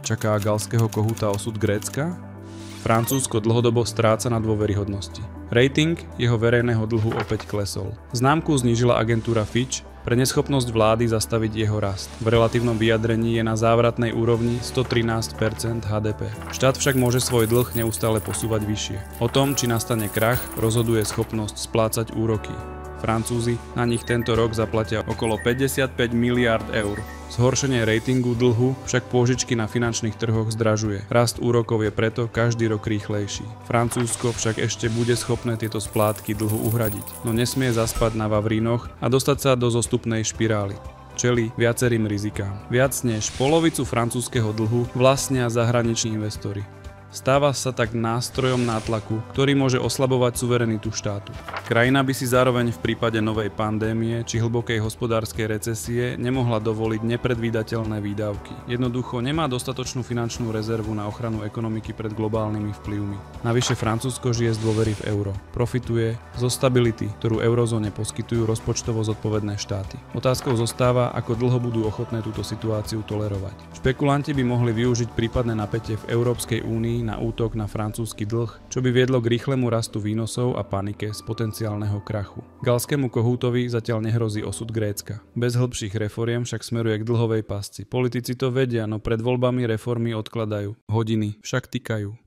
Čaká galského kohúta osud Grécka? Francúzsko dlhodobo stráca na dôveryhodnosti. Rating jeho verejného dlhu opäť klesol. Známku znížila agentúra Fitch pre neschopnosť vlády zastaviť jeho rast. V relatívnom vyjadrení je na závratnej úrovni 113% HDP. Štát však môže svoj dlh neustále posúvať vyššie. O tom, či nastane krach, rozhoduje schopnosť splácať úroky. Francúzi na nich tento rok zaplatia okolo 55 miliárd eur. Zhoršenie ratingu dlhu však pôžičky na finančných trhoch zdražuje. Rast úrokov je preto každý rok rýchlejší. Francúzsko však ešte bude schopné tieto splátky dlhu uhradiť, no nesmie zaspať na vavrínoch a dostať sa do zostupnej špirály. Čelí viacerým rizikám. Viac než polovicu francúzskeho dlhu vlastnia zahraniční investori. Stáva sa tak nástrojom nátlaku, ktorý môže oslabovať suverenitu štátu. Krajina by si zároveň v prípade novej pandémie či hlbokej hospodárskej recesie nemohla dovoliť nepredvídateľné výdavky. Jednoducho nemá dostatočnú finančnú rezervu na ochranu ekonomiky pred globálnymi vplyvmi. Navyše Francúzsko žije z dôvery v euro. Profituje zo stability, ktorú eurozóne poskytujú rozpočtovo zodpovedné štáty. Otázkou zostáva, ako dlho budú ochotné túto situáciu tolerovať. Špekulanti by mohli využiť prípadné napätie v Európskej únii na útok na francúzsky dlh, čo by viedlo k rýchlemu rastu výnosov a panike z potenciálneho krachu. Galskému kohútovi zatiaľ nehrozí osud Grécka. Bez hĺbších reforiem však smeruje k dlhovej pasci. Politici to vedia, no pred voľbami reformy odkladajú. Hodiny však tikajú.